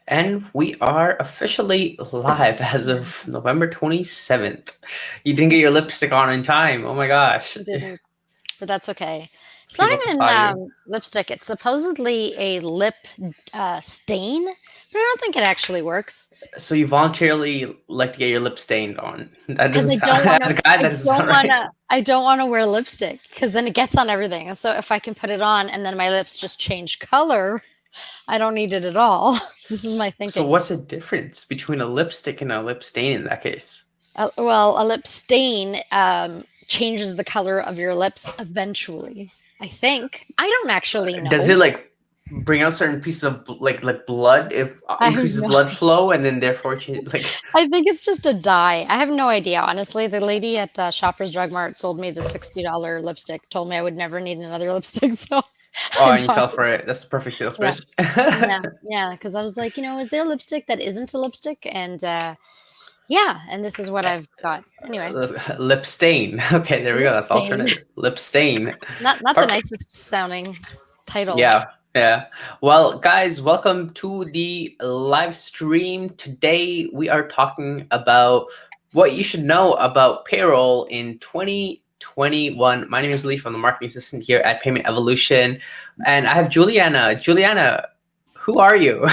And we are officially live as of November 27th. You didn't get your lipstick on in time. Oh my gosh. I didn't, but that's okay. It's not People even saw you. lipstick. It's supposedly a lip stain, but I don't think it actually works So you voluntarily like to get your lip stained on. That because doesn't I sound, don't want as to. a guy, I that doesn't don't sound want right. to. I don't want to wear lipstick because then it gets on everything. So if I can put it on and then my lips just change color, I don't need it at all. This is my So thinking. what's the difference between a lipstick and a lip stain in that case? Well, a lip stain changes the color of your lips eventually. I think. I don't actually Does know. it like bring out certain pieces of like blood if I have increases no blood flow and then therefore change like I think it's just a dye. I have no idea, honestly. The lady at Shoppers Drug Mart sold me the $60 lipstick, told me I would never need another lipstick, so oh I and you bought fell it. for it. That's the perfect sales Yeah, pitch. yeah, yeah. Because I was like, is there lipstick that isn't a lipstick? And yeah, and this is what I've got. Anyway, Lip stain. Okay, there we go. lip That's stain. alternate. Lip stain. Not the Perfect. nicest sounding title. Yeah, yeah. Well, guys, welcome to the live stream. Today we are talking about what you should know about payroll in 2021. My name is Alif. I'm the marketing assistant here at Payment Evolution. And I have Juliana. Juliana, who are you?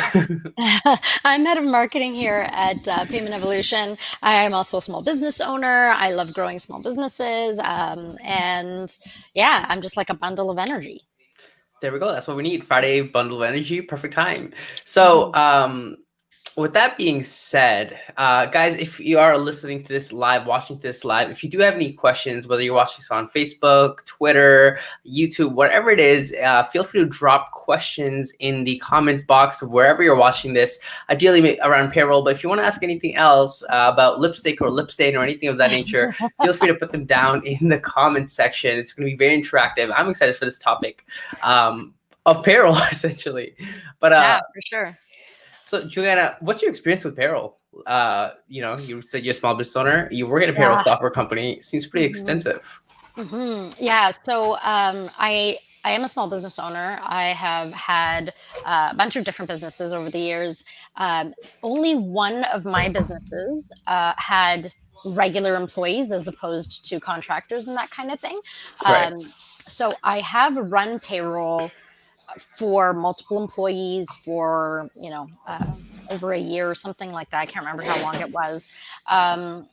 I'm head of marketing here at Payment Evolution. I am also a small business owner. I love growing small businesses. And yeah, I'm just like a bundle of energy. There we go. That's what we need. Friday bundle of energy. Perfect time. So, Mhm. with that being said, guys, if you are listening to this live, watching this live, if you do have any questions, whether you're watching this on Facebook, Twitter, YouTube, whatever it is, feel free to drop questions in the comment box of wherever you're watching this, ideally around payroll. But if you want to ask anything else about lipstick or lip stain or anything of that nature, feel free to put them down in the comment section. It's going to be very interactive. I'm excited for this topic of payroll, essentially. But Yeah, for sure. so Juliana, what's your experience with payroll? You said you're a small business owner. You work at a payroll Yeah. software company. It seems pretty hmm extensive. Yeah. So I am a small business owner. I have had a bunch of different businesses over the years. Um, Only one of my businesses had regular employees as opposed to contractors and that kind of thing. Right. So I have run payroll for multiple employees for over a year or something like that. I can't remember how long it was. Um,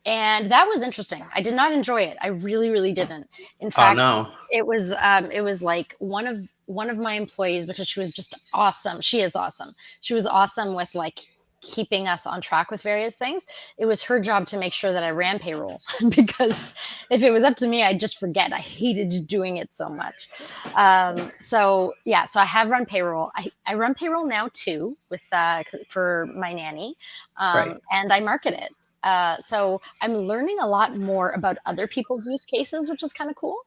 and that was interesting. I did not enjoy it. I really, really didn't. In Oh fact, no. it was like one of my employees, because she was just awesome. She is awesome. She was awesome with like keeping us on track with various things. It was her job to make sure that I ran payroll because if it was up to me, I'd just forget. I hated doing it so much. So yeah, so I have run payroll. I run payroll now too with for my nanny, Right. and I market it. So I'm learning a lot more about other people's use cases, which is kind of cool.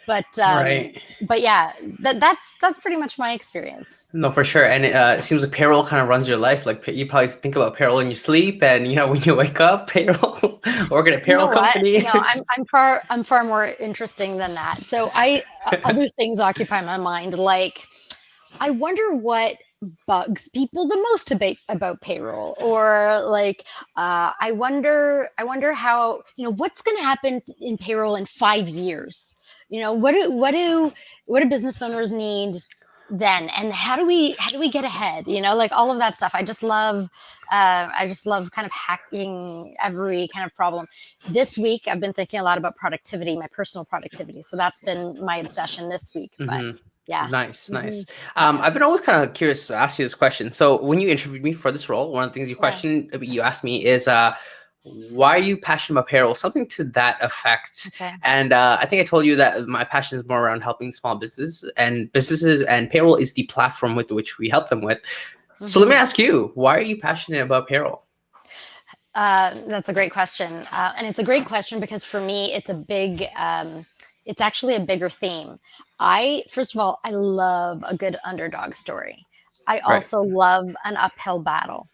But um, Right. but yeah, that's pretty much my experience. No, for sure. And it seems like payroll kind of runs your life. Like you probably think about payroll in your sleep, and when you wake up, payroll, working at a You payroll know what? company. No, I'm far more interesting than that. So other things occupy my mind, like I wonder what bugs people the most about payroll, or like I wonder how what's going to happen in payroll in 5 years. What do business owners need then, and how do we get ahead, like all of that stuff. I just love kind of hacking every kind of problem. This week I've been thinking a lot about productivity, my personal productivity, so that's been my obsession this week. But hmm yeah. Nice, hmm nice. yeah. I've been always kind of curious to ask you this question. So when you interviewed me for this role, one of the things Yeah. you asked me is, why are you passionate about payroll? Something to that effect. Okay. And I think I told you that my passion is more around helping small businesses, and payroll is the platform with which we help them with. So let me hmm ask you, why are you passionate about payroll? That's a great question, and it's a great question because for me, it's actually a bigger theme. I First of all, I love a good underdog story. I Right. also love an uphill battle,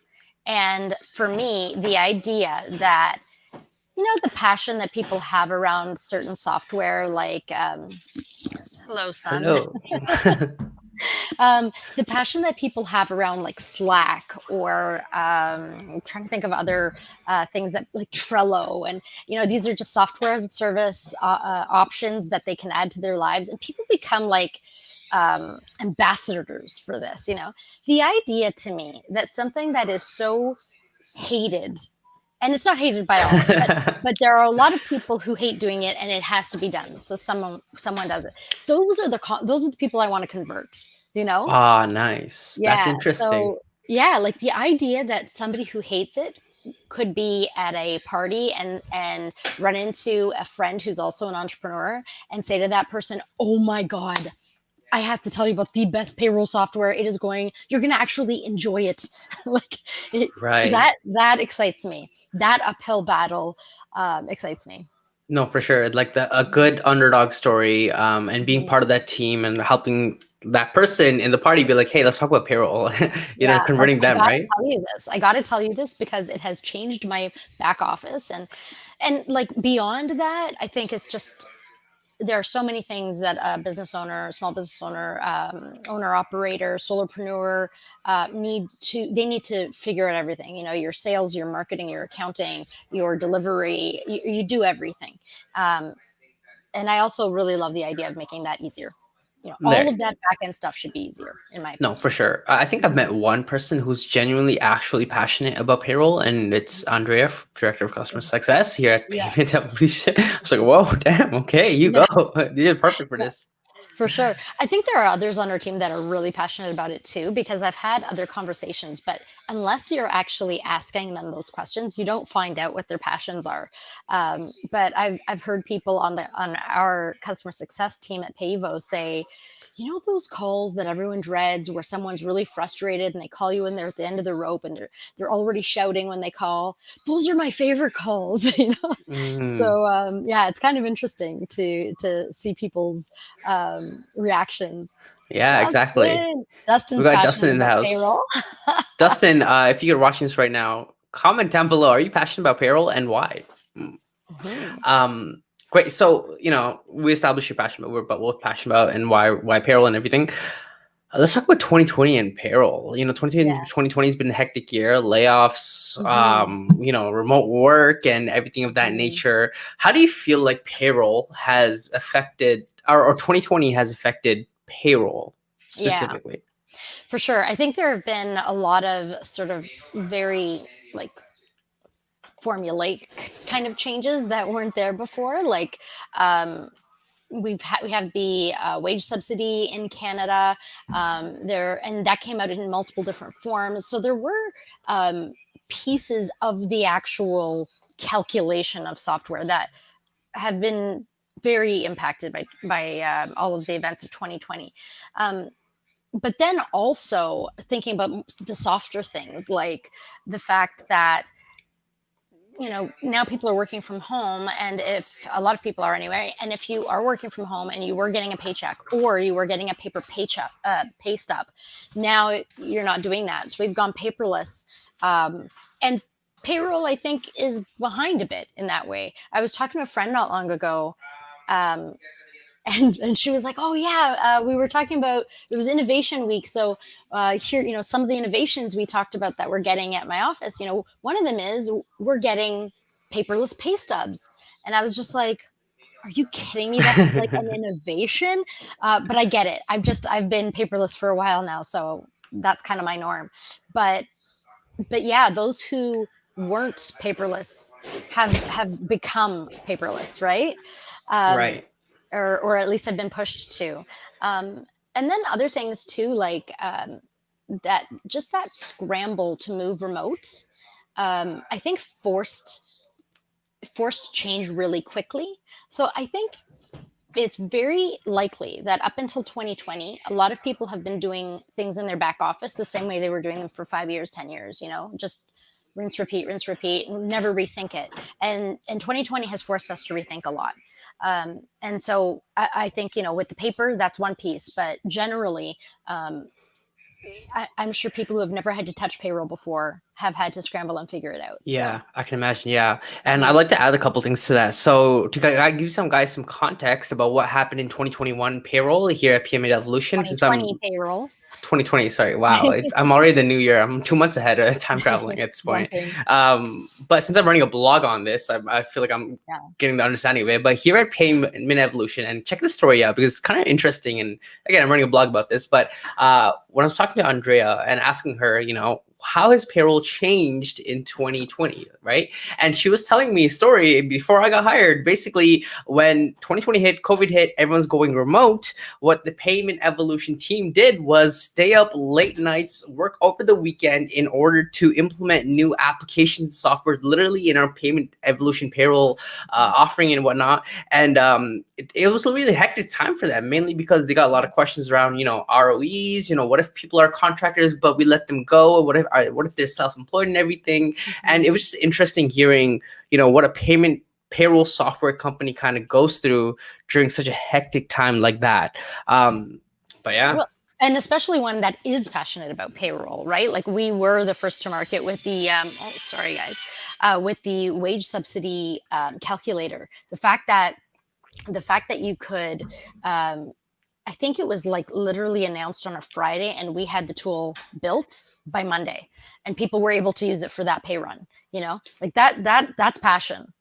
and for me, the idea that the passion that people have around certain software, like hello, son. Hello. The passion that people have around like Slack or I'm trying to think of other things that like Trello, and these are just software as a service options that they can add to their lives, and people become like ambassadors for this. The idea to me that something that is so hated, and it's not hated by all, but there are a lot of people who hate doing it, and it has to be done. So someone does it. Those are the people I want to convert. You know? Ah, nice. That's Yeah. interesting. So yeah, like the idea that somebody who hates it could be at a party and run into a friend who's also an entrepreneur and say to that person, "Oh my God, I have to tell you about the best payroll software. You're going to actually enjoy it." like it, Right. that excites me. That uphill battle excites me. No, for sure. Like a good underdog story, and being Mhm. part of that team and helping that person in the party be like, hey, let's talk about payroll. Yeah, like Converting I them, gotta right? tell you this. I gotta tell you this because it has changed my back office, and like beyond that, I think it's just there are so many things that a business owner, small business owner, owner operator, solopreneur they need to figure out everything. Your sales, your marketing, your accounting, your delivery. You do everything, um, and I also really love the idea of making that easier. All There. of that back end stuff should be easier, in my No, opinion. for sure. I think I've met one person who's genuinely actually passionate about payroll, and it's Andrea, Director of Customer Success here at Yeah. Payment Evolution. I was like, whoa, damn, okay, you Yeah. go. You're perfect for Yeah. this. For sure. I think there are others on our team that are really passionate about it too, because I've had other conversations, but unless you're actually asking them those questions, you don't find out what their passions are. But I've heard people on our customer success team at Payvo say, those calls that everyone dreads where someone's really frustrated and they call you and they're at the end of the rope and they're already shouting when they call. Those are my favorite calls. Mm, So yeah, it's kind of interesting to see people's reactions. yeah, exactly. We Dustin's got Dustin passionate in the about house. payroll. Dustin, if you're watching this right now, comment down below. Are you passionate about payroll and why? Mm. Mhm. Um, Great. So, we established your passion, but we're both passionate about and why payroll and everything. Let's talk about 2020 and payroll. Yeah. 2020 has been a hectic year, layoffs, Mhm. remote work and everything of that Mhm. nature. How do you feel like payroll has affected, or 2020 has affected payroll Yeah, specifically? for sure. I think there have been a lot of sort of very like formulaic kind of changes that weren't there before. Like um, we have the wage subsidy in Canada there, and that came out in multiple different forms. So there were um, pieces of the actual calculation of software that have been very impacted by all of the events of 2020. Um, but then also thinking about the softer things, like the fact that now people are working from home, and if a lot of people are anyway, and if you are working from home and you were getting a paycheck or you were getting a paper paycheck pay stub, now you're not doing that. So we've gone paperless, and payroll I think is behind a bit in that way. I was talking to a friend not long ago, um, and she was like, "Oh yeah, we were talking about it was Innovation Week. So here, some of the innovations we talked about that we're getting at my office. One of them is we're getting paperless pay stubs." And I was just like, "Are you kidding me? That's like an innovation." But I get it. I've been paperless for a while now, so that's kind of my norm. But but yeah, those who weren't paperless have become paperless, right? Um, Right. or at least have been pushed to. Um, and then other things too, like that scramble to move remote. I think forced change really quickly. So I think it's very likely that up until 2020, a lot of people have been doing things in their back office the same way they were doing them for 5 years, 10 years, just rinse, repeat, and never rethink it. And 2020 has forced us to rethink a lot. And so I think, with the paper, that's one piece, but generally, I'm sure people who have never had to touch payroll before have had to scramble and figure it out. Yeah, So I can imagine. Yeah. And I'd yeah, like to add a couple things to that. So, to give some guys some context about what happened in 2021 payroll here at PMA Evolution, since 2020 I'm payroll. 2020, sorry. Wow. I'm already the new year. I'm 2 months ahead of time traveling at this point. Jumping. But since I'm running a blog on this, I feel like I'm Yeah. getting the understanding of it. But here at Payment Evolution, and check this story out because it's kind of interesting. And again, I'm running a blog about this. But when I was talking to Andrea and asking her, how has payroll changed in 2020, right? And she was telling me a story before I got hired. Basically, when 2020 hit, COVID hit, everyone's going remote. What the Payment Evolution team did was stay up late nights, work over the weekend in order to implement new application software, literally in our Payment Evolution payroll offering and whatnot. And it was a really hectic time for them, mainly because they got a lot of questions around, ROEs. What if people are contractors, but we let them go? What if they're self-employed and everything? And it was just interesting hearing, what a payroll software company kind of goes through during such a hectic time like that. But yeah. Well, and especially one that is passionate about payroll, right? Like we were the first to market with the oh, sorry guys, with the wage subsidy calculator. The fact that you could, I think it was like literally announced on a Friday, and we had the tool built by Monday, and people were able to use it for that pay run. Like that's passion.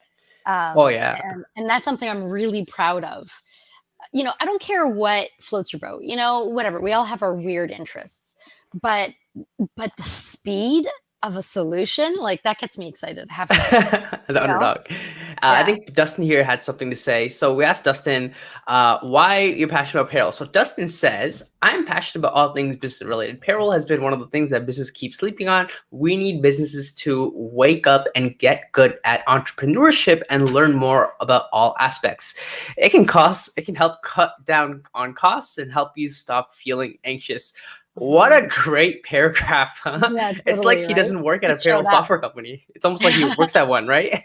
Oh yeah. And that's something I'm really proud of. I don't care what floats your boat, whatever. We all have our weird interests, but the speed of a solution, like that gets me excited. I have to say, The underdog. I yeah. think Dustin here had something to say. So we asked Dustin why you're passionate about payroll. So Dustin says, I'm passionate about all things business related. Payroll has been one of the things that business keeps sleeping on. We need businesses to wake up and get good at entrepreneurship and learn more about all aspects. It can help cut down on costs and help you stop feeling anxious. What a great paragraph, huh? Yeah, It's like totally, he right? doesn't work at a It showed payroll up. software company. It's almost like he works at one, right?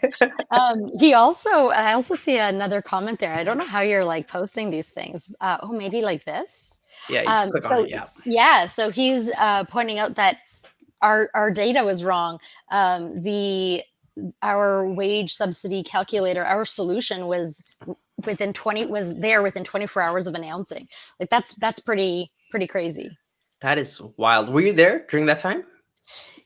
I also see another comment there. I don't know how you're like posting these things. Oh, maybe like this. Yeah, you just click on So it. Yeah. yeah, so he's pointing out that our data was wrong. Our wage subsidy calculator, our solution was there within 24 hours of announcing. Like that's pretty crazy. That is wild. Were you there during that time? Or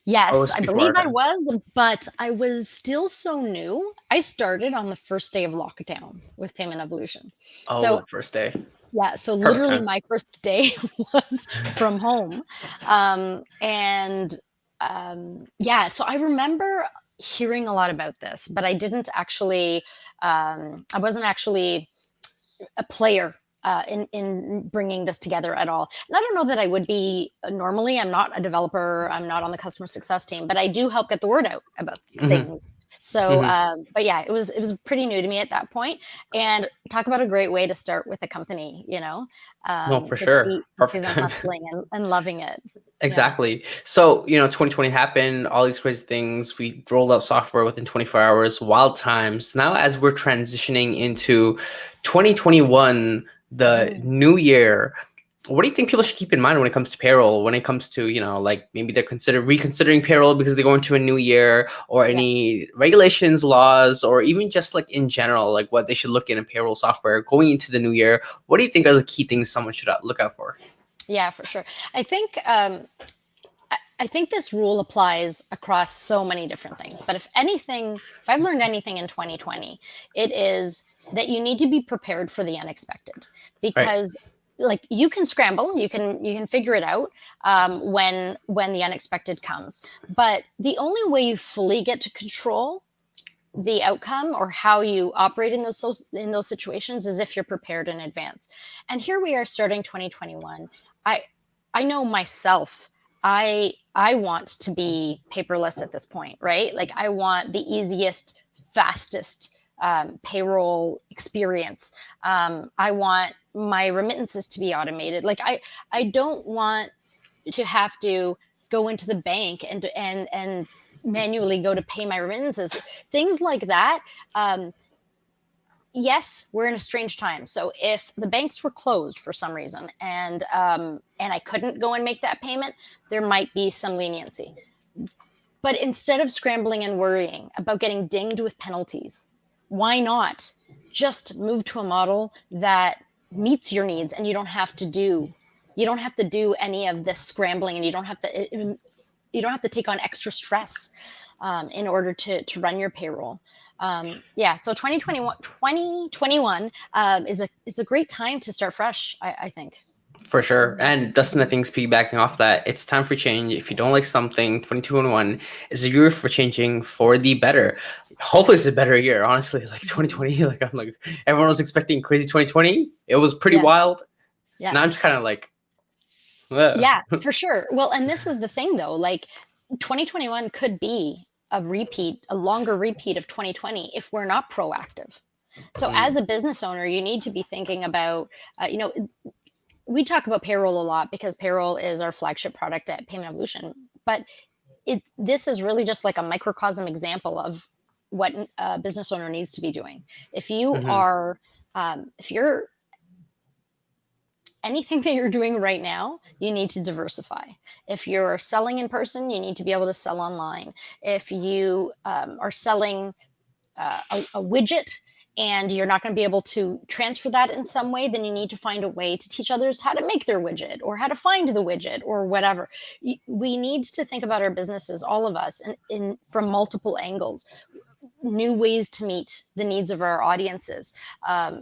Yes, was it I before believe our I time? was, but I was still so new. I started on the first day of lockdown with Payment Evolution. Oh, So the first day. yeah, so Perfect literally time. my first day was from home. And yeah, so I remember hearing a lot about this, but I wasn't actually a player in bringing this together at all. And I don't know that I would be normally. I'm not a developer. I'm not on the customer success team, but I do help get the word out about Hmm. things. So, Hmm. but yeah, it was pretty new to me at that point. And talk about a great way to start with a company, No, for to sure. see Perfect them time. hustling and loving it. Yeah. Exactly. So, 2020 happened, all these crazy things. We rolled out software within 24 hours, wild times. Now, as we're transitioning into 2021, the Mhm. new year, what do you think people should keep in mind when it comes to payroll? When it comes to, like maybe they're reconsidering payroll because they go into a new year, or Yeah. any regulations, laws, or even just like in general, like what they should look in a payroll software going into the new year. What do you think are the key things someone should look out for? Yeah, for sure. I think I think this rule applies across so many different things. But if I've learned anything in 2020, it is that you need to be prepared for the unexpected, Right. because like you can scramble, you can figure it out when the unexpected comes. But the only way you fully get to control the outcome or how you operate in those situations is if you're prepared in advance. And here we are starting 2021. I know myself. I want to be paperless at this point, right? Like I want the easiest, fastest payroll experience. I want my remittances to be automated. Like I don't want to have to go into the bank and manually go to pay my remittances, things like that. Yes, we're in a strange time. So if the banks were closed for some reason and I couldn't go and make that payment, there might be some leniency. But instead of scrambling and worrying about getting dinged with penalties, why not just move to a model that meets your needs, and you don't have to do any of this scrambling, and you don't have to take on extra stress in order to run your payroll. So 2021 is a great time to start fresh, I think. For sure. And Dustin, I think piggybacking off that, it's time for change. If you don't like something, 2021 is a year for changing for the better. Hopefully it's a better year, honestly. Like 2020, like I'm like, everyone was expecting crazy 2020. It was pretty wild. Yeah. And I'm just kind of like, yeah, for sure. Well, and this is the thing though, like 2021 could be a longer repeat of 2020 if we're not proactive. So as a business owner, you need to be thinking about, we talk about payroll a lot because payroll is our flagship product at Payment Evolution, but this is really just like a microcosm example of what a business owner needs to be doing. If you are, if you're anything that you're doing right now, you need to diversify. If you're selling in person, you need to be able to sell online. If you are selling a widget and you're not going to be able to transfer that in some way, then you need to find a way to teach others how to make their widget or how to find the widget or whatever. We need to think about our businesses, all of us, from multiple angles. New ways to meet the needs of our audiences.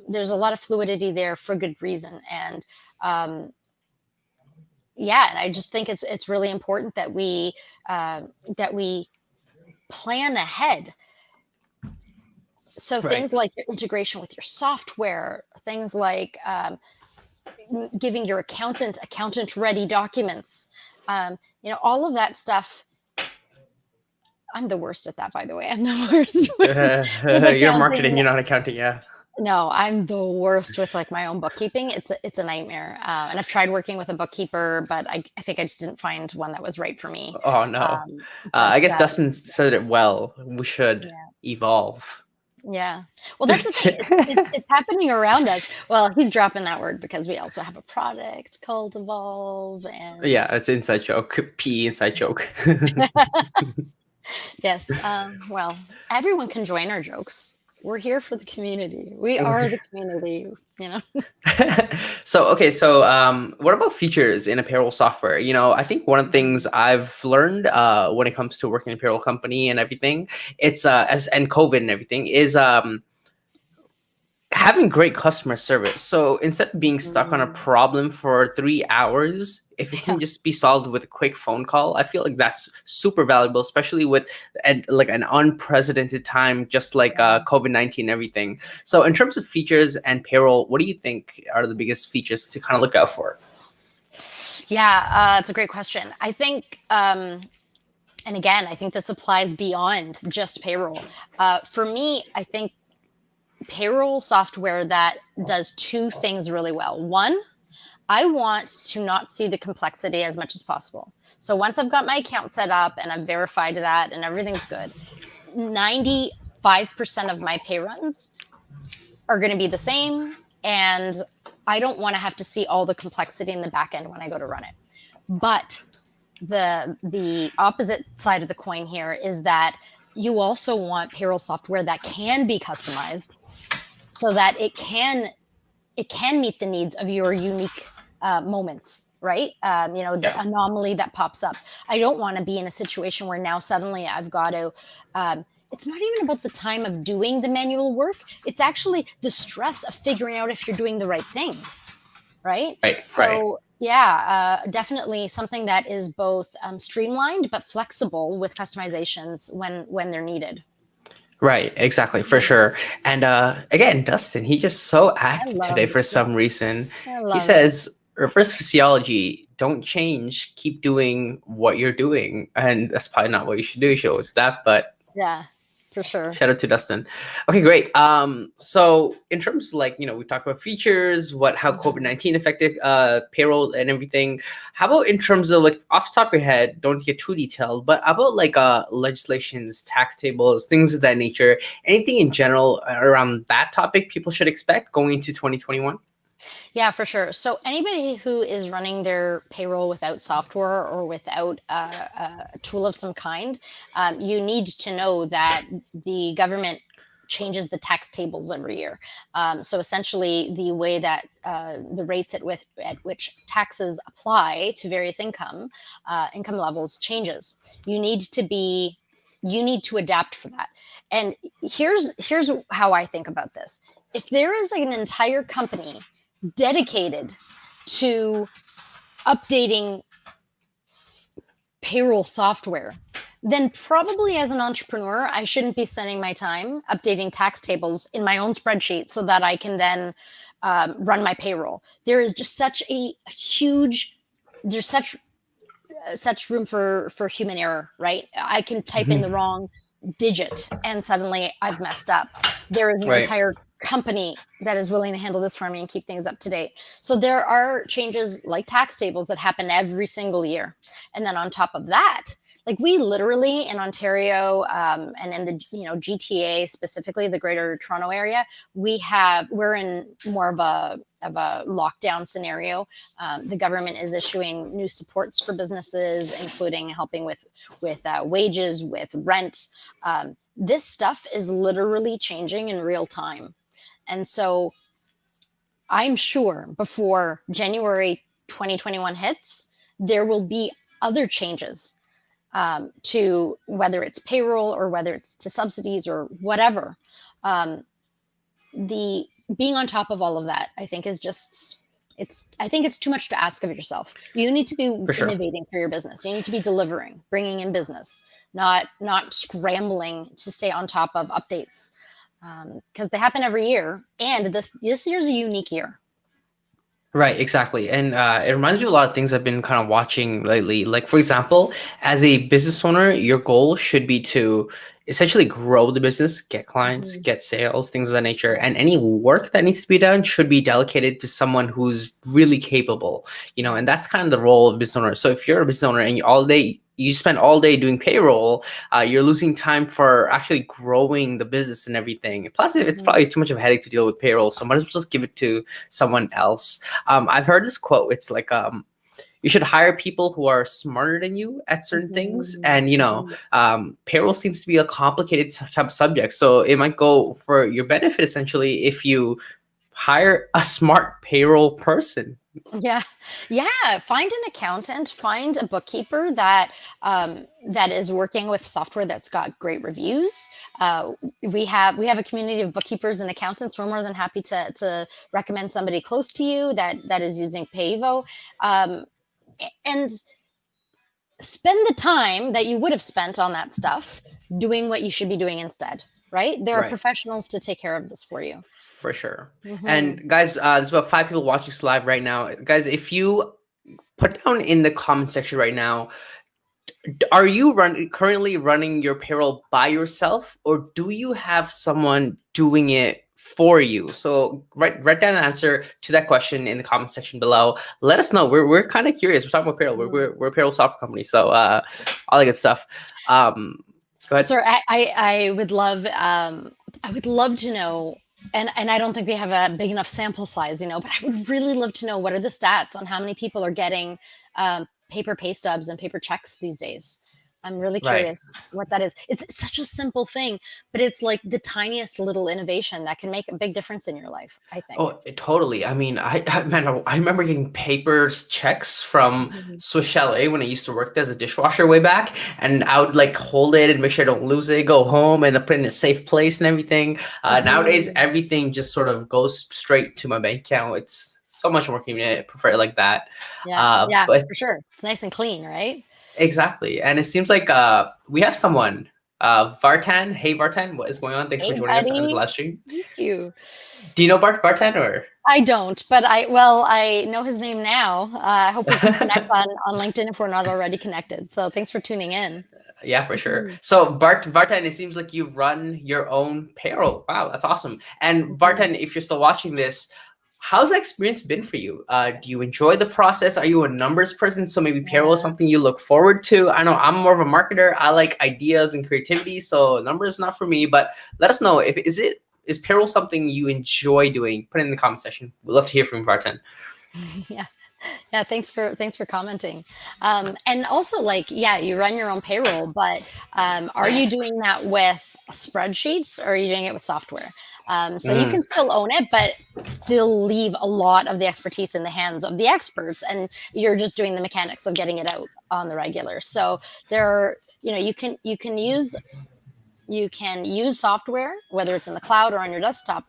There's a lot of fluidity there for good reason. And and I just think it's really important that we plan ahead. So things like your integration with your software, things like giving your accountant ready documents, all of that stuff. I'm the worst at that, by the way. I'm the worst. You're marketing, you're not accounting, yeah. No, I'm the worst with like my own bookkeeping. It's a nightmare. And I've tried working with a bookkeeper, but I think I just didn't find one that was right for me. Oh no. I guess Dustin said it well. We should evolve. Yeah. Well, that's the thing. It's happening around us. Well, he's dropping that word because we also have a product called Evolve. And yeah, it's inside joke. P inside joke. Yes. Well, everyone can join our jokes. We're here for the community. We are the community, So what about features in a payroll software? I think one of the things I've learned when it comes to working in a payroll company and everything, it's and COVID and everything, is having great customer service. So instead of being stuck on a problem for 3 hours, if it can just be solved with a quick phone call, I feel like that's super valuable, especially with an unprecedented time, just like COVID-19 and everything. So in terms of features and payroll, what do you think are the biggest features to kind of look out for? Yeah, it's a great question. I think, and again, I think this applies beyond just payroll. For me, I think payroll software that does two things really well. One, I want to not see the complexity as much as possible. So once I've got my account set up and I've verified that and everything's good, 95% of my pay runs are going to be the same. And I don't want to have to see all the complexity in the back end when I go to run it. But the opposite side of the coin here is that you also want payroll software that can be customized so that it can meet the needs of your unique moments, right? The anomaly that pops up. I don't want to be in a situation where now suddenly I've got to, it's not even about the time of doing the manual work. It's actually the stress of figuring out if you're doing the right thing, right? So definitely something that is both streamlined but flexible with customizations when they're needed. Right, exactly, for sure. And again, Dustin, he's just so active today for some reason. He says, reverse physiology, don't change, keep doing what you're doing. And that's probably not what you should do. You should always do that, but yeah, for sure. Shout out to Dustin. Okay, great. So in terms of we talked about features, how COVID-19 affected payroll and everything. How about in terms of off the top of your head, don't get too detailed, but how about legislations, tax tables, things of that nature, anything in general around that topic people should expect going into 2021? Yeah, for sure. So anybody who is running their payroll without software or without a tool of some kind, you need to know that the government changes the tax tables every year. So essentially, the way that the rates at which taxes apply to various income levels changes. You need to be you need to adapt for that. And here's how I think about this. If there is an entire company dedicated to updating payroll software, then probably as an entrepreneur, I shouldn't be spending my time updating tax tables in my own spreadsheet so that I can then run my payroll. There is just there's such room for human error, right? I can type in Mhm. the wrong digit and suddenly I've messed up. There is an Right. entire company that is willing to handle this for me and keep things up to date. So there are changes like tax tables that happen every single year. And then on top of that, like we literally in Ontario and in the GTA, specifically the Greater Toronto area, we're in more of a lockdown scenario. The government is issuing new supports for businesses, including helping with wages, with rent. This stuff is literally changing in real time, and so I'm sure before January 2021 hits, there will be other changes to whether it's payroll or whether it's to subsidies or whatever. Um, the Being on top of all of that, I think, is just I think it's too much to ask of yourself. You need to be For sure. innovating for your business. You need to be delivering, bringing in business, not scrambling to stay on top of updates, because they happen every year. And this year's a unique year. Right, exactly. And it reminds me of a lot of things I've been kind of watching lately. Like, for example, as a business owner, your goal should be to essentially grow the business, get clients, Mhm. get sales, things of that nature. And any work that needs to be done should be delegated to someone who's really capable, Yeah. and that's kind of the role of business owner. So if you're a business owner and you spend all day doing payroll, you're losing time for actually growing the business and everything. Plus, it's Mhm. probably too much of a headache to deal with payroll. So might as well just give it to someone else. I've heard this quote. It's like, you should hire people who are smarter than you at certain things. Mhm. And, Mhm. payroll seems to be a complicated type of subject. So it might go for your benefit, essentially, if you hire a smart payroll person. Yeah, yeah. Find an accountant, find a bookkeeper that is working with software that's got great reviews. Uh, we have a community of bookkeepers and accountants. We're more than happy to recommend somebody close to you that is using Payvo, and spend the time that you would have spent on that stuff doing what you should be doing instead. Right? There are Right. professionals to take care of this for you. For sure. Hmm. And guys, there's about 5 people watching this live right now. Guys, if you put down in the comment section right now, are you currently running your payroll by yourself, or do you have someone doing it for you? So write down an answer to that question in the comment section below. Let us know. We're kind of curious. We're talking about payroll. We're a payroll software company, so all that good stuff. Um, Go ahead. So I would love to know, and I don't think we have a big enough sample size, but I would really love to know what are the stats on how many people are getting paper pay stubs and paper checks these days. I'm really Right. curious what that is. It's such a simple thing, but it's like the tiniest little innovation that can make a big difference in your life, I think. Oh, totally. I mean, man, I remember getting paper checks from Mhm. Swiss Chalet when I used to work there as a dishwasher way back, and I would like hold it and make sure I don't lose it, go home and put it in a safe place and everything. Nowadays, Mhm. everything just sort of goes straight to my bank account. It's so much more convenient. I prefer it like that. Yeah, yeah, But for sure. It's nice and clean, right? exactly, and it seems like we have someone. Vartan, hey Vartan, what is going on? Thanks for Hey, joining us on this buddy. live stream. Thank you. Do you know Vartan or? I don't, but I know his name now. I hope we can connect on LinkedIn if we're not already connected. So thanks for tuning in. Yeah, for sure. Mhm, So Bartan, it seems like you run your own payroll. Wow, that's awesome. And mhm. Bartan, if you're still watching this, how's that experience been for you? Do you enjoy the process? Are you a numbers person? So maybe payroll is Yeah. something you look forward to. I know I'm more of a marketer. I like ideas and creativity. So numbers is not for me. But let us know if is it is payroll something you enjoy doing? Put it in the comment section. We'd love to hear from you, Vartan. Yeah. Yeah, thanks for commenting. And also, like, yeah, you run your own payroll, but are you doing that with spreadsheets or are you doing it with software? So you can still own it, but still leave a lot of the expertise in the hands of the experts, and you're just doing the mechanics of getting it out on the regular. So there are, you can use software, whether it's in the cloud or on your desktop,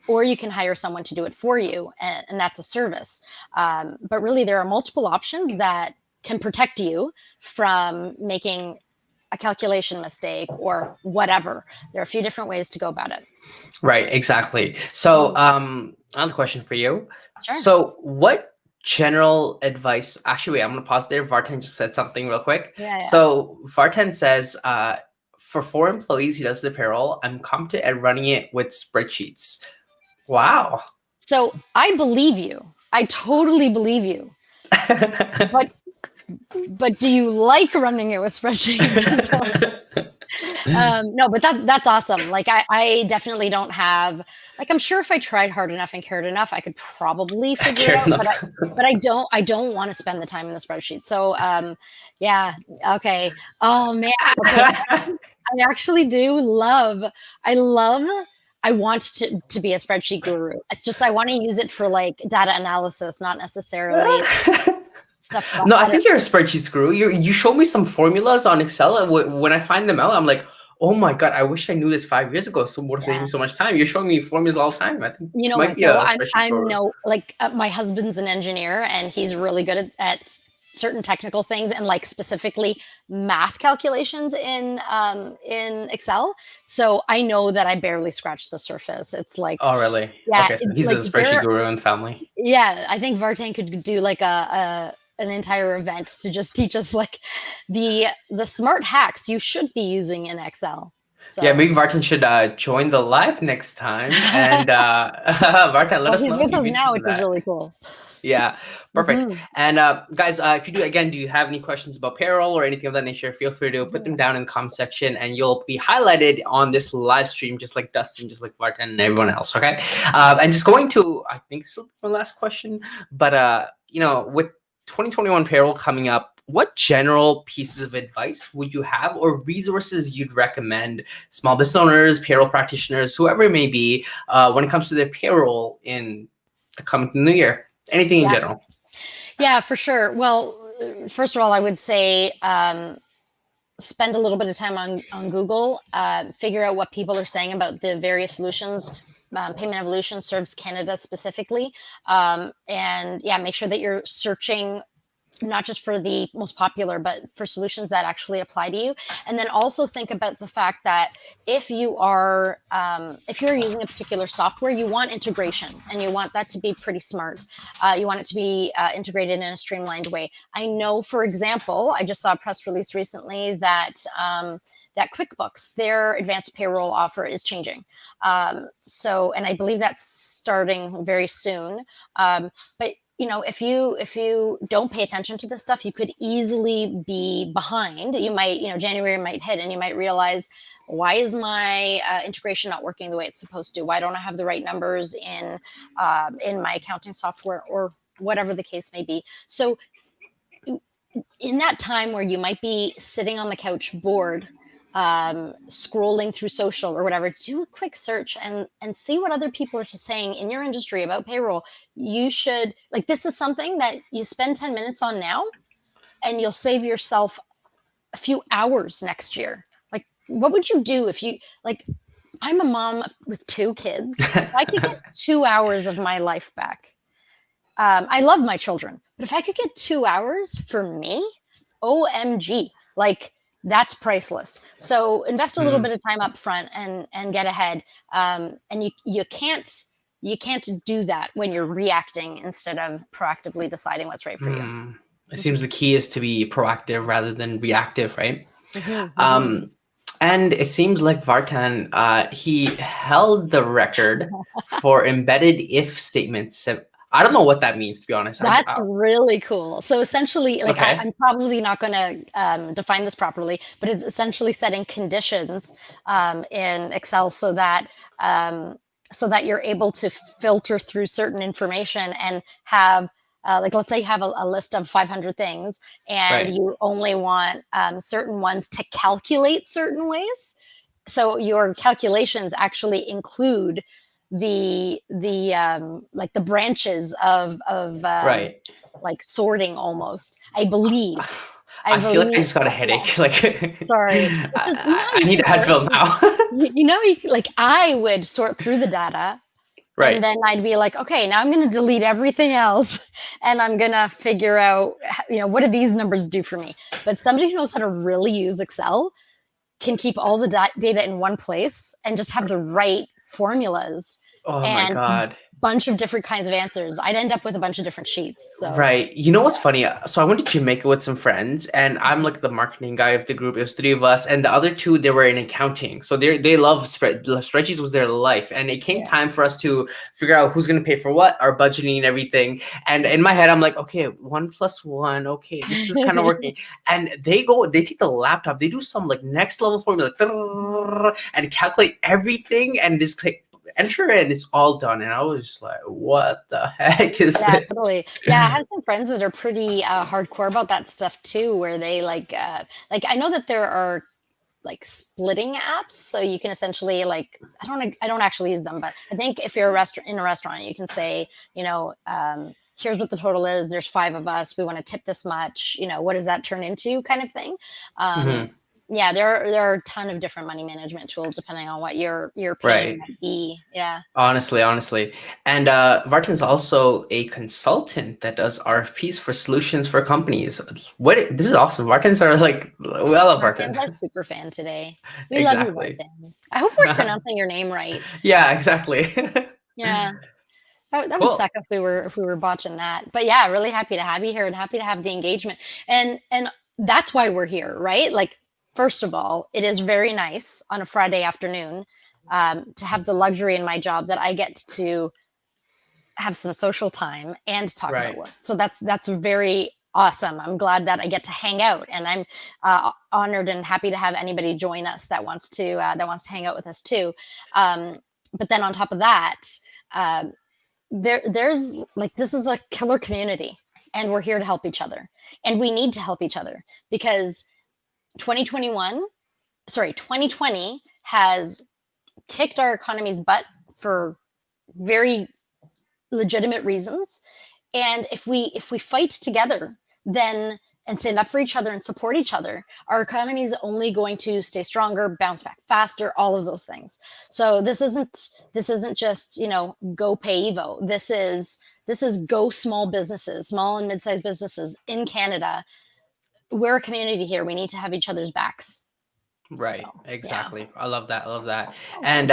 or you can hire someone to do it for you, and that's a service. But really, there are multiple options that can protect you from making a calculation mistake or whatever. There are a few different ways to go about it. Right, exactly. So another question for you. Sure. So what general advice, actually, wait, I'm going to pause there. Vartan just said something real quick. Yeah. So Vartan says, for 4 employees, he does the payroll. I'm competent at running it with spreadsheets. Wow. So I believe you. I totally believe you. But do you like running it with spreadsheets? No, but that's awesome. Like I definitely don't have, like, I'm sure if I tried hard enough and cared enough, I could probably figure it out, but I don't want to spend the time in the spreadsheet. So yeah, okay. Oh man, okay. I actually do I want to be a spreadsheet guru. It's just I want to use it for like data analysis, not necessarily stuff. No, I think you're a spreadsheets guru. You show me some formulas on Excel, and when I find them out, I'm like, oh my god, I wish I knew this 5 years ago. So would save me so much time. You're showing me formulas all the time. I think you know might what be though, a spreadsheet guru. my husband's an engineer and he's really good at certain technical things, and like specifically math calculations in Excel. So I know that I barely scratched the surface. It's like, Oh really? yeah, Okay, so he's a spreadsheet guru in the family. yeah, I think Vartan could do like an entire event to just teach us like the smart hacks you should be using in Excel. So Yeah, maybe Vartan should join the live next time, and Vartan, let well, us he's know if with you'd us be now, interested which in is that. really cool. Yeah, perfect. Mhm. And guys, if you do you have any questions about payroll or anything of that nature, feel free to put them down in the comment section, and you'll be highlighted on this live stream, just like Dustin, just like Vartan, and everyone else. Okay, and just going to, I think this will be my last question, but with 2021 payroll coming up, what general pieces of advice would you have, or resources you'd recommend small business owners, payroll practitioners, whoever it may be, when it comes to their payroll in the coming new year? Anything in general. Yeah, for sure. Well, first of all, I would say spend a little bit of time on Google, figure out what people are saying about the various solutions. Payment Evolution serves Canada specifically, and yeah, make sure that you're searching not just for the most popular, but for solutions that actually apply to you. And then also think about the fact that if you're using a particular software, you want integration, and you want that to be pretty smart. You want it to be integrated in a streamlined way. I know, for example, I just saw a press release recently that that QuickBooks, their advanced payroll offer, is changing. And I believe that's starting very soon. But if you don't pay attention to this stuff, you could easily be behind. You might, January might hit and you might realize, why is my integration not working the way it's supposed to? Why don't I have the right numbers in my accounting software, or whatever the case may be? So in that time where you might be sitting on the couch bored, scrolling through social or whatever, do a quick search and see what other people are saying in your industry about payroll. You should, like, this is something that you spend 10 minutes on now, and you'll save yourself a few hours next year. Like, what would you do if you, like, I'm a mom with 2 kids. If I could get 2 hours of my life back, I love my children, but if I could get 2 hours for me, OMG, like, that's priceless. So invest a little bit of time up front and get ahead. And you can't do that when you're reacting instead of proactively deciding what's right for you. It seems the key is to be proactive rather than reactive, right? Mm-hmm. And it seems like Vartan, he held the record for embedded if statements. I don't know what that means, to be honest. That's really cool. So essentially, like, Okay. I'm probably not going to define this properly, but it's essentially setting conditions in Excel so that so that you're able to filter through certain information and have like, let's say you have a list of 500 things and Right. you only want certain ones to calculate certain ways. So your calculations actually include the like the branches of Right. like sorting almost. I believe. I I feel like I believe. just got a Yeah. headache. Like Sorry. It's just, no, I you need can a sort. Advil now. You know, like I would sort through the data and Right. then I'd be like, okay, now I'm going to delete everything else and I'm going to figure out, what do these numbers do for me? But somebody who knows how to really use Excel can keep all the data in one place and just have the right formulas Oh my and God. bunch of different kinds of answers. I'd end up with a bunch of different sheets. So, Right. You know what's funny? So I went to Jamaica with some friends, and I'm like the marketing guy of the group. It was three of us, and the other two they were in accounting. So they love spreadsheets was their life, and it came yeah. time for us to figure out who's gonna pay for what, our budgeting and everything. And in my head, I'm like, okay, 1+1. Okay, this is kind of working. And they take the laptop, they do some like next level formula, and calculate everything, and just click enter it, and it's all done. And I was just like, what the heck is Yeah, this? totally. Yeah, I have some friends that are pretty hardcore about that stuff too, where they like I know that there are like splitting apps, so you can essentially like I don't actually use them, but I think if you're in a restaurant, you can say, here's what the total is. There's five of us. We want to tip this much. What does that turn into, kind of thing. Um, Mhm. yeah, there are a ton of different money management tools depending on what your pain Right. might be. Yeah. Honestly. And Vartan's also a consultant that does RFPs for solutions for companies. This is awesome. Vartans are like, we all love Martin's Vartan. our super fan today. We love you, Exactly. Martin. I hope we're pronouncing your name right. Yeah, exactly. Yeah. That would Cool. suck if we were botching that. But yeah, really happy to have you here and happy to have the engagement. And that's why we're here, right? Like, first of all, it is very nice on a Friday afternoon to have the luxury in my job that I get to have some social time and talk about Right. work. So that's very awesome. I'm glad that I get to hang out, and I'm honored and happy to have anybody join us that wants to hang out with us too. Um, but then on top of that, um, there's like, this is a killer community, and we're here to help each other, and we need to help each other because 2021 sorry 2020 has kicked our economy's butt for very legitimate reasons. And if we fight together, then and stand up for each other and support each other, our economy is only going to stay stronger, bounce back faster, all of those things. So this isn't just, go pay Evo. This is go small businesses, small and mid-sized businesses in Canada. We're a community here. We need to have each other's backs. So Right. yeah. Exactly. I love that. I love that. Oh, And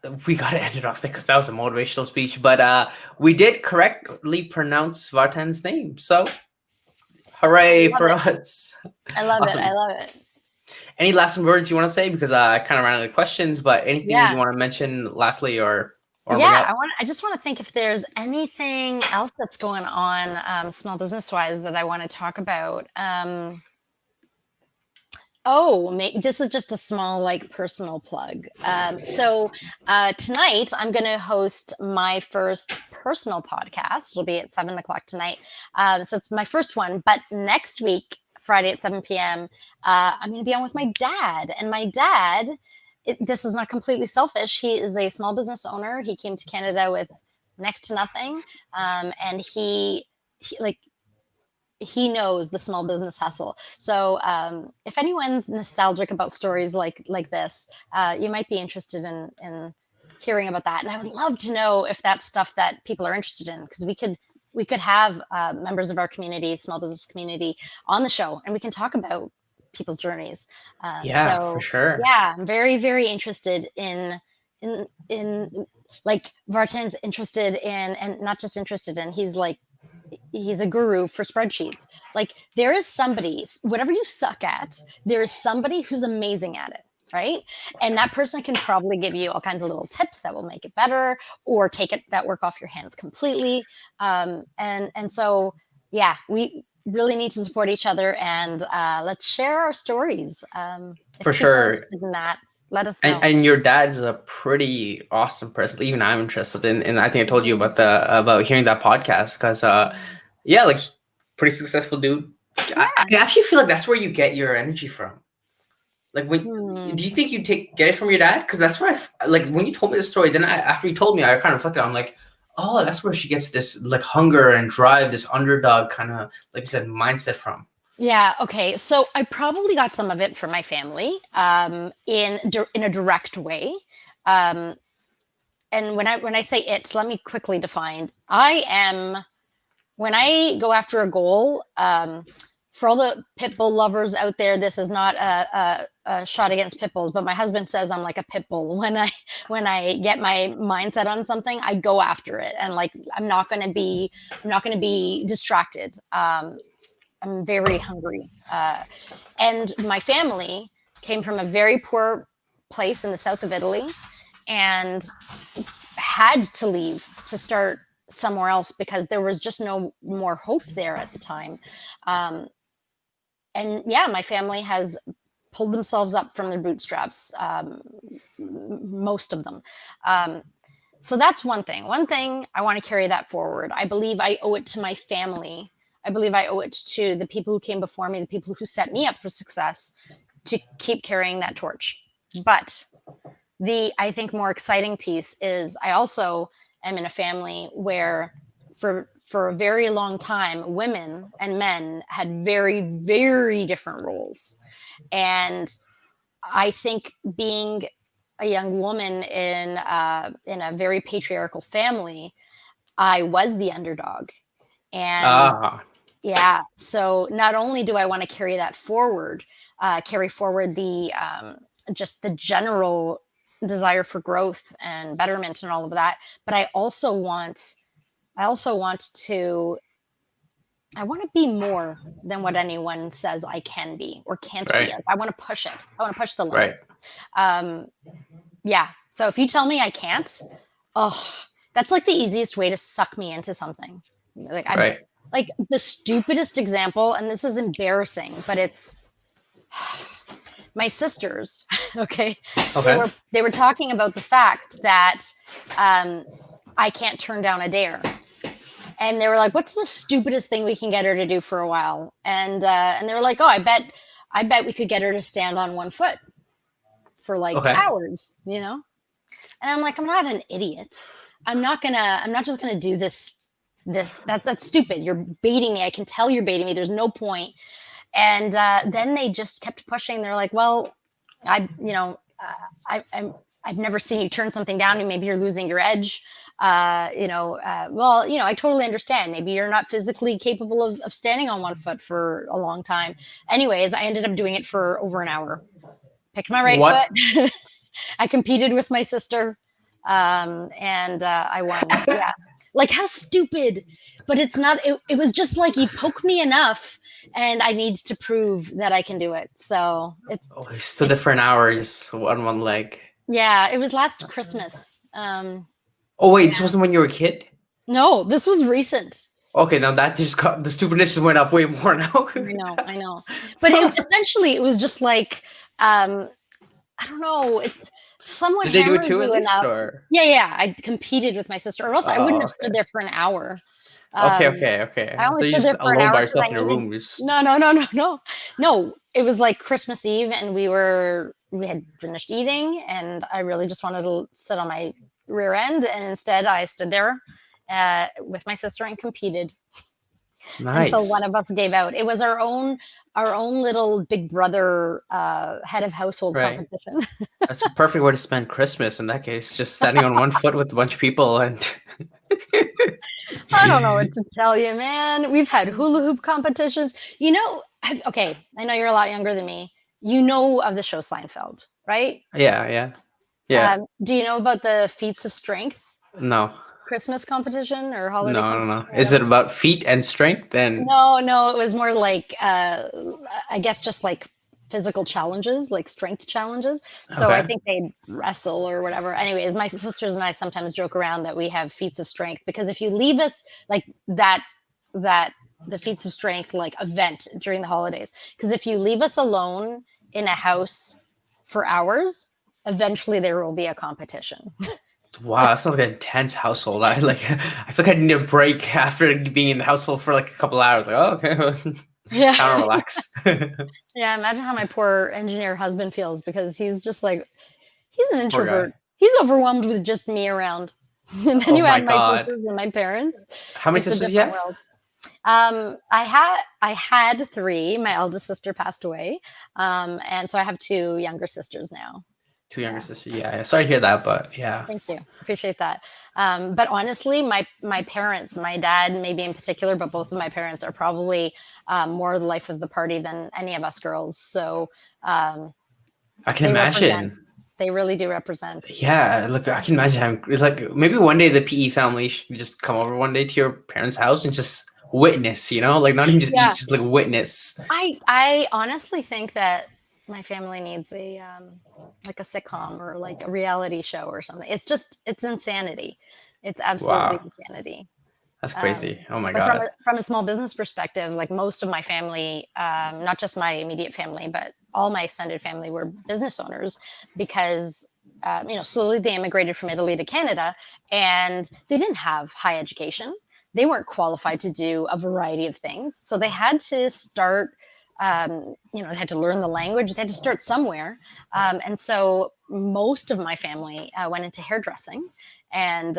good. we gotta end it off there because that was a motivational speech. But we did correctly pronounce Vartan's name. So I hooray love for it. us. I love it. I Awesome. love it. Any last words you want to say? Because I kind of ran out of questions, but anything Yeah. you want to mention lastly or bring Yeah, up? I just want to think if there's anything else that's going on, small business wise, that I want to talk about. Oh, this is just a small, like, personal plug. So tonight I'm going to host my first personal podcast. It'll be at 7 o'clock tonight. So it's my first one. But next week, Friday at 7 p.m., I'm going to be on with my dad. And my dad, this is not completely selfish. He is a small business owner. He came to Canada with next to nothing, and he like he knows the small business hustle. So if anyone's nostalgic about stories like this, you might be interested in hearing about that. And I would love to know if that's stuff that people are interested in, because we could have members of our community, small business community, on the show, and we can talk about people's journeys. Yeah, for So sure. yeah, I'm very, very interested in like, Vartan's interested in, and not just interested in, he's a guru for spreadsheets. Like, there is somebody, whatever you suck at, there is somebody who's amazing at it, right? And that person can probably give you all kinds of little tips that will make it better, or take that work off your hands completely. And so yeah, we really need to support each other, and let's share our stories, if For people are sure. interested in that. Let us And know. and your dad's a pretty awesome person. Even I'm interested in, and I think I told you about the about hearing that podcast because yeah, like pretty successful dude. Yeah. I actually feel like that's where you get your energy from. Like when do Hmm. you think you get it from your dad? Because that's where like when you told me the story, then after you told me, I kind of reflected. I'm like, oh, that's where she gets this like hunger and drive, this underdog kind of like you said mindset from. Yeah. Okay. So I probably got some of it from my family, in a direct way. Um, and when I say it, let me quickly define. I am when I go after a goal. For all the pit bull lovers out there, this is not a shot against pit bulls, but my husband says I'm like a pit bull. When I get my mindset on something, I go after it, and like I'm not going to be distracted. I'm very hungry. And my family came from a very poor place in the south of Italy and had to leave to start somewhere else because there was just no more hope there at the time. Um, and yeah, my family has pulled themselves up from their bootstraps, most of them. Um, so that's one thing. One thing I want to carry that forward. I believe I owe it to my family. I believe I owe it to the people who came before me, the people who set me up for success, to keep carrying that torch. But the, I think, more exciting piece is I also am in a family where for a very long time women and men had very, very different roles. And I think being a young woman in a very patriarchal family, I was the underdog. And Ah, yeah, so not only do I want to carry that forward, carry forward the just the general desire for growth and betterment and all of that, but I also want to I want to be more than what anyone says I can be or can't be. right, Like, I want to push it. I want to push the limit. right, Um, yeah. So if you tell me I can't, oh, that's like the easiest way to suck me into something. Like I right. like the stupidest example, and this is embarrassing, but it's my sisters. Okay, they Okay. were they were talking about the fact that um, I can't turn down a dare, and they were like, "What's the stupidest thing we can get her to do for a while?" And they were like, "Oh, I bet we could get her to stand on one foot for like Okay. hours." And I'm like, I'm not an idiot. I'm not just gonna do that's stupid. You're baiting me. I can tell you're baiting me. There's no point. And then they just kept pushing. They're like, well, I, you know, I've never seen you turn something down, and maybe you're losing your edge. Well, I totally understand. Maybe you're not physically capable of standing on one foot for a long time. Anyways, I ended up doing it for over an hour. Picked my right What? foot. I competed with my sister, and I won. Yeah, like how stupid, but it's not. It was just like you poke me enough, and I need to prove that I can do it. So Oh, it's you stood there it's for an hour, just on one leg. yeah. It was last Christmas. Oh wait, Yeah. this wasn't when you were a kid. No, this was recent. Okay, now that just got the stupidness just went up way more now. I know, but essentially it was just like I don't know. It's someone Did they do it hammered too at you least, enough. or? Yeah, yeah. I competed with my sister, or else I wouldn't Oh, have stood okay. there for an hour. Okay, Um, okay, okay. I only So you're stood just there for an alone by hour because I yourself in a needed. room, just No, no, no, no, no, no. It was like Christmas Eve, and we had finished eating, and I really just wanted to sit on my rear end, and instead I stood there with my sister and competed until one nice. of us gave out. It was our own little Big Brother head of household Right. competition. That's a perfect way to spend Christmas in that case, just standing on one foot with a bunch of people and I don't know what to tell you, man. We've had hula hoop competitions. Okay, I know you're a lot younger than me. You know of the show Seinfeld, right? yeah, yeah. Yeah. Do you know about the feats of strength No. Christmas competition or holiday No, no, competition no. or Is it whatever? about feet and strength? And No, no, it was more like I guess just like physical challenges, like strength challenges. So I okay. think they'd wrestle or whatever. Anyways, my sisters and I sometimes joke around that we have feats of strength because if you leave us like that the feats of strength like event during the holidays, because if you leave us alone in a house for hours, eventually there will be a competition. Wow, that sounds like an intense household. I feel like I need a break after being in the household for like a couple hours. Like, oh, okay, Yeah. time to relax. Yeah, imagine how my poor engineer husband feels because he's just like he's an Poor guy. introvert. He's overwhelmed with just me around. And then Oh you my add my God. sisters and my parents. How many It's a sisters do you different have? world. I had 3. My eldest sister passed away. And so I have 2 younger sisters now. Two younger Yeah. sisters. Yeah, sorry to hear that, but yeah. Thank you. Appreciate that. But honestly, my parents, my dad maybe in particular, but both of my parents are probably more the life of the party than any of us girls. So um, I can they represent. imagine. They really do represent. Yeah, look, I can imagine having it's like maybe one day the PE family should just come over one day to your parents' house and just witness, like not even just eat, Yeah, just like witness. I honestly think that my family needs a like a sitcom or like a reality show or something. It's insanity. It's absolutely Wow, insanity. that's Um, crazy. Oh my but God. from a small business perspective, like most of my family, not just my immediate family, but all my extended family were business owners because slowly they immigrated from Italy to Canada, and they didn't have high education. They weren't qualified to do a variety of things, so they had to start. They had to learn the language. They had to start somewhere, and so most of my family went into hairdressing. And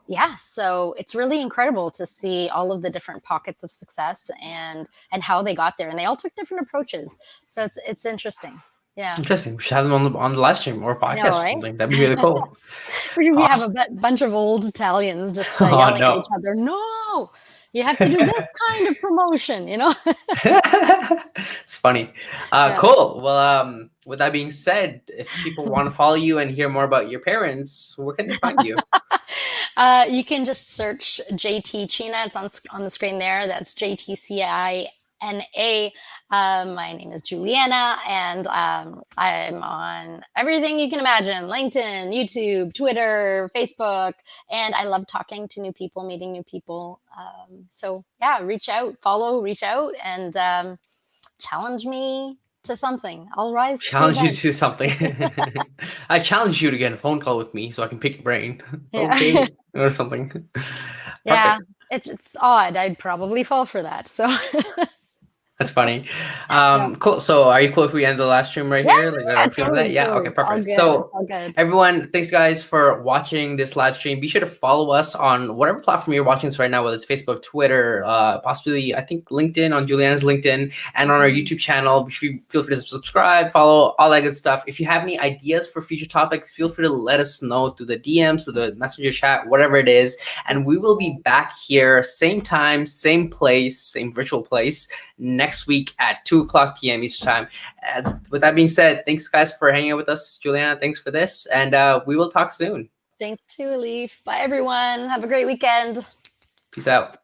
yeah, so it's really incredible to see all of the different pockets of success and how they got there, and they all took different approaches. So it's interesting. Yeah, Interesting. We should have them on the live stream or I know, podcast or right? something. That'd be really cool. We have a Awesome. bunch of old Italians just Oh yelling at no. each other. No, you have to do this kind of promotion, you know? It's funny. Yeah. Cool. Well, with that being said, if people want to follow you and hear more about your parents, where can they find you? You can just search JT Cina. It's on the screen there. That's JTCINA. My name is Juliana, and I'm on everything you can imagine: LinkedIn, YouTube, Twitter, Facebook. And I love talking to new people, meeting new people. So yeah, reach out, and challenge me to something. I'll rise to the Challenge you event. to something. I challenge you to get a phone call with me so I can pick your brain. Yeah. Okay, or something. Yeah, Perfect. it's odd. I'd probably fall for that. So That's funny. yeah, Cool. So, are you cool if we end the last stream right yeah, here? Like, are yeah, we feeling that? Yeah. Okay. all Perfect. good, So, all good. everyone, thanks guys for watching this live stream. Be sure to follow us on whatever platform you're watching this right now, whether it's Facebook, Twitter, possibly I think LinkedIn on Juliana's LinkedIn, and on our Mhm. YouTube channel. Feel free to subscribe, follow, all that good stuff. If you have any ideas for future topics, feel free to let us know through the DMs, through the messenger chat, whatever it is, and we will be back here same time, same place, same virtual place next week at 2:00 p.m. Eastern time. And with that being said, thanks guys for hanging out with us. Juliana, thanks for this. And we will talk soon. Thanks to Alif. Bye everyone. Have a great weekend. Peace out.